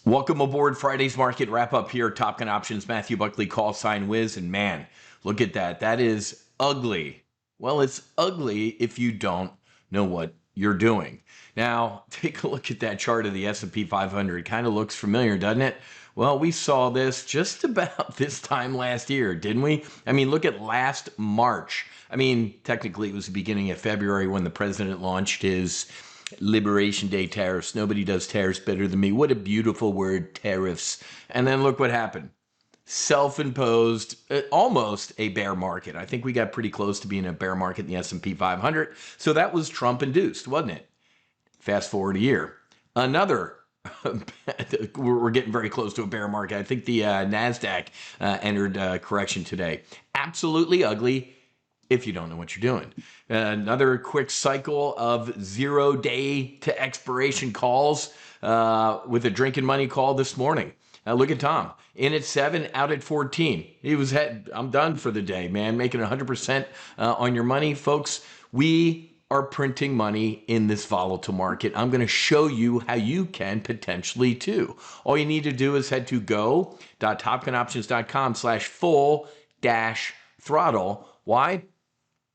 Welcome aboard Friday's market wrap up here. TOPGUN Options, Matthew Buckley, call sign Wiz. And man, look at that. That is ugly. Well, it's ugly if you don't know what you're doing. Now, take a look at that chart of the S&P 500. Kind of looks familiar, doesn't it? Well, we saw this just about this time last year, didn't we? I mean, look at last March. I mean, technically it was the beginning of February when the president launched his Liberation Day tariffs. Nobody does tariffs better than me. What a beautiful word, tariffs. And then look what happened. Self-imposed, almost a bear market. I think we got pretty close to being a bear market in the S&P 500. So that was Trump-induced, wasn't it? Fast forward a year. Another, we're getting very close to a bear market. I think the NASDAQ entered correction today. Absolutely ugly if you don't know what you're doing. Another quick cycle of 0-day to expiration calls with a drinking money call this morning. Look at Tom. In at 7, out at 14. He was, I'm done for the day, man. Making 100% on your money. Folks, we are printing money in this volatile market. I'm going to show you how you can potentially too. All you need to do is head to go.topgunoptions.com/full-throttle. Why?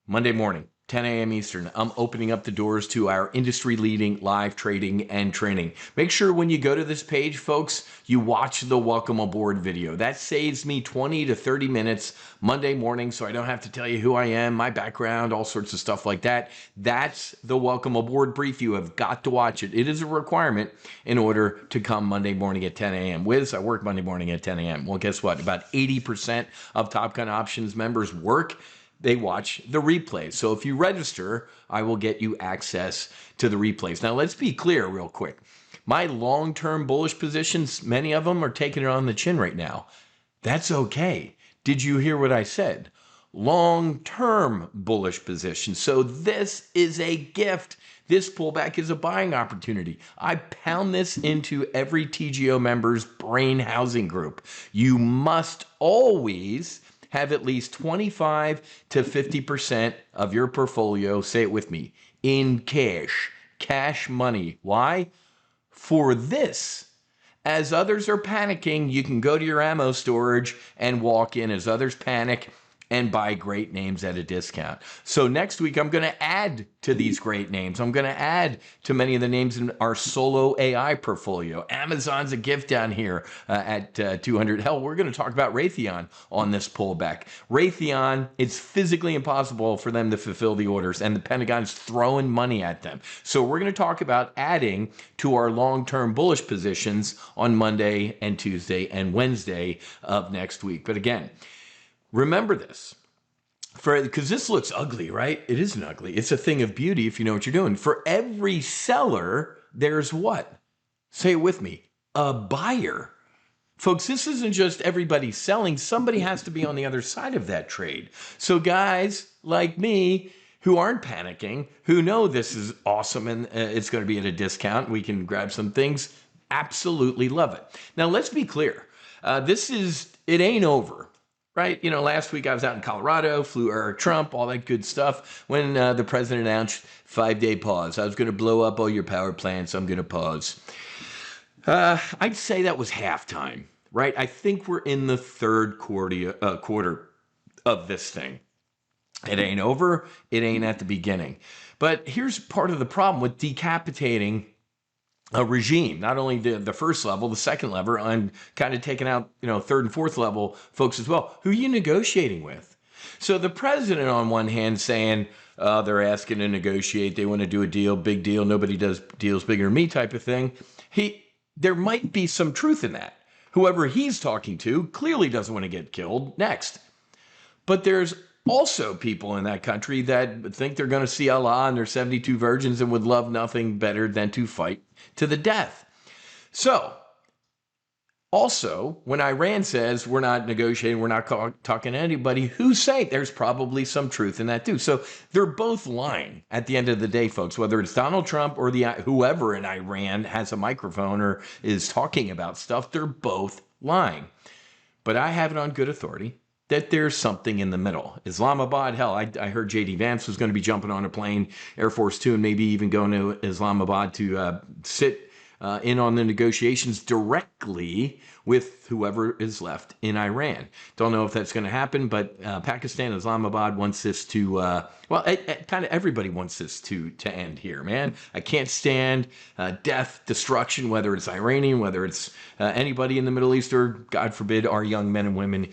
Monday morning, 10 a.m. Eastern, I'm opening up the doors to our industry-leading live trading and training. Make sure when you go to this page, folks, you watch the welcome aboard video. That saves me 20 to 30 minutes Monday morning, so I don't have to tell you who I am, my background, all sorts of stuff like that. That's the welcome aboard brief. You have got to watch it. It is a requirement in order to come Monday morning at 10 a.m. Wiz, I work Monday morning at 10 a.m. Well, guess what? About 80% of TOPGUN Options members work. They watch the replays. So if you register, I will get you access to the replays. Now, let's be clear real quick. My long-term bullish positions, many of them are taking it on the chin right now. That's okay. Did you hear what I said? Long-term bullish positions. So this is a gift. This pullback is a buying opportunity. I pound this into every TGO member's brain housing group. You must always have at least 25 to 50% of your portfolio, say it with me, in cash money. Why? For this. As others are panicking, you can go to your ammo storage and walk in as others panic and buy great names at a discount. So next week, I'm going to add to these great names. I'm going to add to many of the names in our solo AI portfolio. Amazon's a gift down here at 200. Hell, we're going to talk about Raytheon on this pullback. Raytheon, it's physically impossible for them to fulfill the orders, and the Pentagon's throwing money at them. So we're going to talk about adding to our long-term bullish positions on Monday and Tuesday and Wednesday of next week. But again, remember this, because this looks ugly, right? It isn't ugly. It's a thing of beauty if you know what you're doing. For every seller, there's what? Say it with me, a buyer. Folks, this isn't just everybody selling. Somebody has to be on the other side of that trade. So guys like me who aren't panicking, who know this is awesome and it's going to be at a discount, we can grab some things, absolutely love it. Now, let's be clear. It ain't over. Right? You know, last week I was out in Colorado, flew Eric Trump, all that good stuff. When the president announced 5-day pause, I was going to blow up all your power plants. I'm going to pause. I'd say that was halftime, right? I think we're in the third quarter of this thing. It ain't over. It ain't at the beginning. But here's part of the problem with decapitating a regime, not only the first level, the second level, and kind of taking out, third and fourth level folks as well. Who are you negotiating with? So the president on one hand saying, they're asking to negotiate, they want to do a deal, big deal, nobody does deals bigger than me type of thing. There might be some truth in that. Whoever he's talking to clearly doesn't want to get killed next. But there's also people in that country that think they're going to see Allah and their 72 virgins and would love nothing better than to fight to the death. So, also, when Iran says we're not negotiating, we're not talking to anybody, who's saying there's probably some truth in that too. So they're both lying at the end of the day, folks, whether it's Donald Trump or whoever in Iran has a microphone or is talking about stuff, they're both lying. But I have it on good authority that there's something in the middle. Islamabad, hell, I heard J.D. Vance was going to be jumping on a plane, Air Force Two, and maybe even going to Islamabad to sit in on the negotiations directly with whoever is left in Iran. Don't know if that's going to happen, but Pakistan, Islamabad wants this to, kind of everybody wants this to end here, man. I can't stand death, destruction, whether it's Iranian, whether it's anybody in the Middle East, or God forbid, our young men and women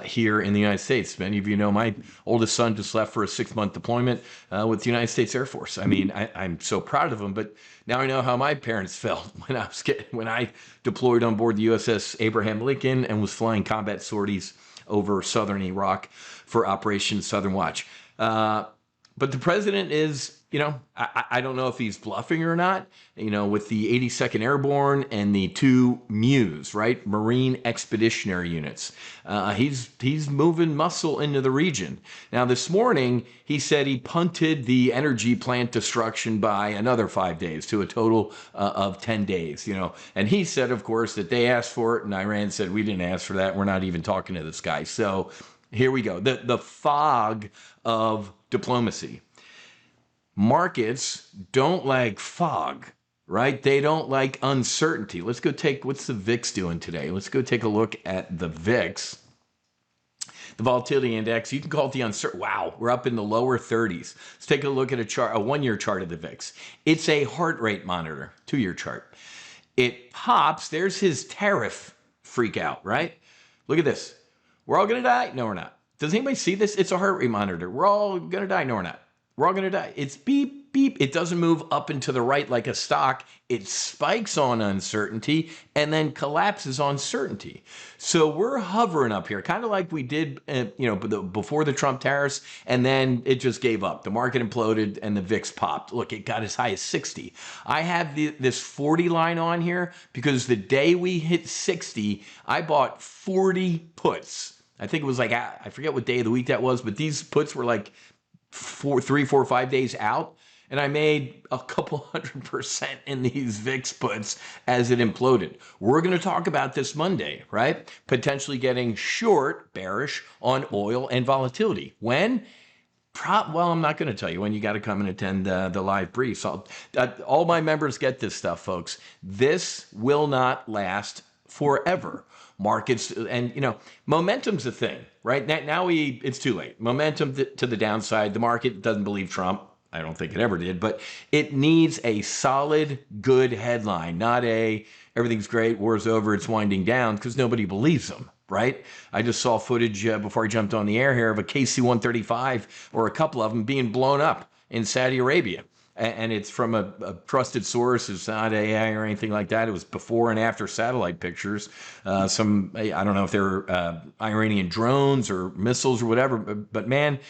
here in the United States. Many of you know my oldest son just left for a 6-month deployment with the United States Air Force. I mean, I'm so proud of him, but now I know how my parents felt when I deployed on board the USS Abraham Lincoln and was flying combat sorties over southern Iraq for Operation Southern Watch. But the president is, I don't know if he's bluffing or not, with the 82nd Airborne and the 2 MEUs, right? Marine Expeditionary Units. He's moving muscle into the region. Now, this morning, he said he punted the energy plant destruction by another 5 days to a total of 10 days, And he said, of course, that they asked for it, and Iran said, we didn't ask for that. We're not even talking to this guy. So here we go. The fog of diplomacy. Markets don't like fog, right? They don't like uncertainty. Let's go what's the VIX doing today? Let's go take a look at the VIX. The volatility index, you can call it the uncertain. Wow, we're up in the lower 30s. Let's take a look at a 1-year chart of the VIX. It's a heart rate monitor, 2-year chart. It pops, there's his tariff freak out, right? Look at this. We're all gonna die? No, we're not. Does anybody see this? It's a heart rate monitor. We're all gonna die? No, we're not. We're all going to die. It's beep, beep. It doesn't move up and to the right like a stock. It spikes on uncertainty and then collapses on certainty. So we're hovering up here, kind of like we did, before the Trump tariffs, and then it just gave up. The market imploded and the VIX popped. Look, it got as high as 60. I have this 40 line on here because the day we hit 60, I bought 40 puts. I think it was I forget what day of the week that was, but these puts were like 3, 4, 5 days out, and I made a couple 100% in these VIX puts as it imploded. We're going to talk about this Monday, right? Potentially getting short, bearish on oil and volatility. When? Well, I'm not going to tell you when. You got to come and attend the live briefs. All my members get this stuff, folks. This will not last forever. Markets and momentum's a thing, right? Now it's too late. Momentum to the downside. The market doesn't believe Trump. I don't think it ever did, but it needs a solid, good headline, not everything's great, war's over, it's winding down, because nobody believes them, right? I just saw footage before I jumped on the air here of a KC-135 or a couple of them being blown up in Saudi Arabia. And it's from a trusted source. It's not AI or anything like that. It was before and after satellite pictures. I don't know if they're Iranian drones or missiles or whatever. But man,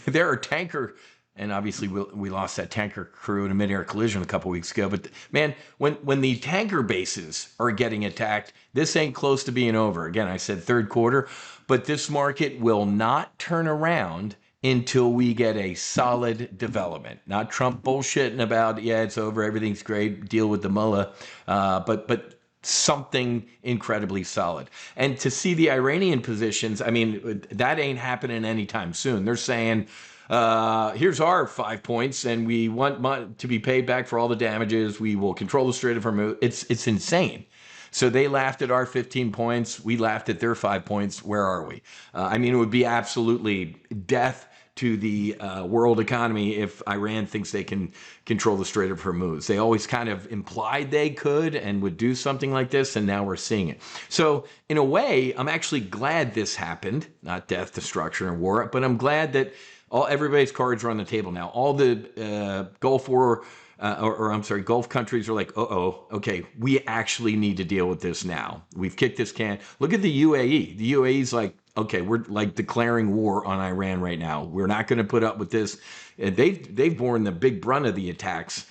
there are tanker, and obviously we lost that tanker crew in a mid-air collision a couple weeks ago. But man, when the tanker bases are getting attacked, this ain't close to being over. Again, I said third quarter, but this market will not turn around until we get a solid development. Not Trump bullshitting about, it's over, everything's great, deal with the mullah, but something incredibly solid. And to see the Iranian positions, I mean, that ain't happening anytime soon. They're saying, here's our 5 points, and we want to be paid back for all the damages. We will control the Strait of Hormuz. It's insane. So they laughed at our 15 points. We laughed at their 5 points. Where are we? It would be absolutely death to the world economy if Iran thinks they can control the Strait of Hormuz. They always kind of implied they could and would do something like this, and now we're seeing it. So in a way, I'm actually glad this happened, not death, destruction, or war, but I'm glad that everybody's cards are on the table now. All the Gulf War Gulf countries are like, okay, we actually need to deal with this now. We've kicked this can. Look at the UAE. The UAE's like, okay, we're like declaring war on Iran right now. We're not going to put up with this. They've borne the big brunt of the attacks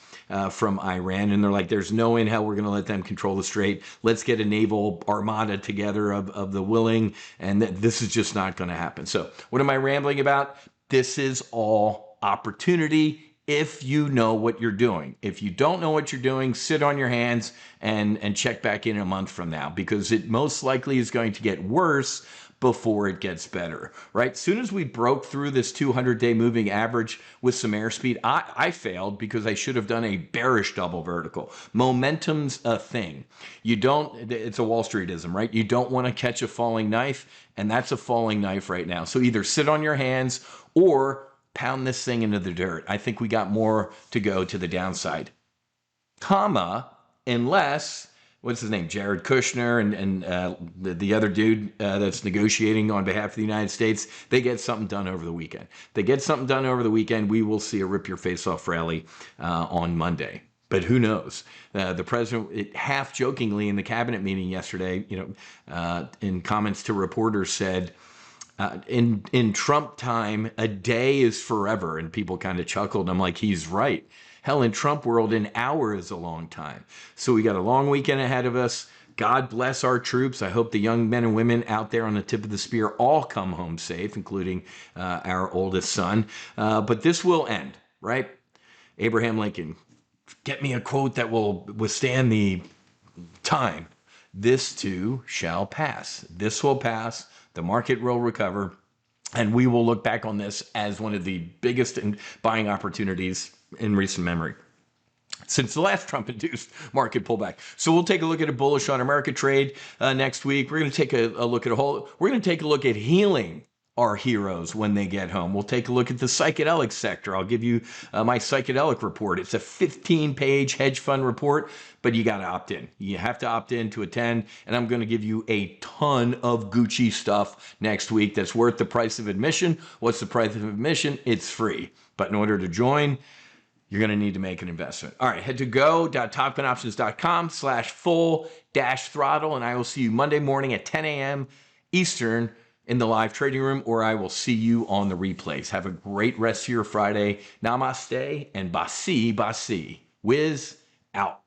from Iran, and they're like, there's no way in hell we're going to let them control the strait. Let's get a naval armada together of the willing, and this is just not going to happen. So what am I rambling about? This is all opportunity if you know what you're doing. If you don't know what you're doing, sit on your hands and check back in a month from now, because it most likely is going to get worse before it gets better, right? As soon as we broke through this 200-day moving average with some airspeed, I failed because I should have done a bearish double vertical. Momentum's a thing. It's a Wall Streetism, right? You don't want to catch a falling knife, and that's a falling knife right now. So either sit on your hands or pound this thing into the dirt. I think we got more to go to the downside. Unless, what's his name, Jared Kushner and the other dude that's negotiating on behalf of the United States, they get something done over the weekend. We will see a rip-your-face-off rally on Monday. But who knows? The president, half jokingly in the cabinet meeting yesterday, in comments to reporters, said, in Trump time, a day is forever. And people kind of chuckled. I'm like, he's right. Hell, in Trump world, an hour is a long time. So we got a long weekend ahead of us. God bless our troops. I hope the young men and women out there on the tip of the spear all come home safe, including our oldest son. But this will end, right? Abraham Lincoln, get me a quote that will withstand the time. This too shall pass. This will pass. The market will recover. And we will look back on this as one of the biggest buying opportunities in recent memory since the last Trump-induced market pullback. So we'll take a look at a bullish on America trade next week. We're going to take a look at we're going to take a look at healing our heroes when they get home. We'll take a look at the psychedelic sector. I'll give you my psychedelic report. It's a 15-page hedge fund report, but you got to opt in. You have to opt in to attend, and I'm going to give you a ton of Gucci stuff next week that's worth the price of admission. What's the price of admission? It's free. But in order to join, you're going to need to make an investment. All right, head to go.topgunoptions.com/full-throttle, and I will see you Monday morning at 10 a.m. Eastern in the live trading room, or I will see you on the replays. Have a great rest of your Friday. Namaste and basi basi. Wiz out.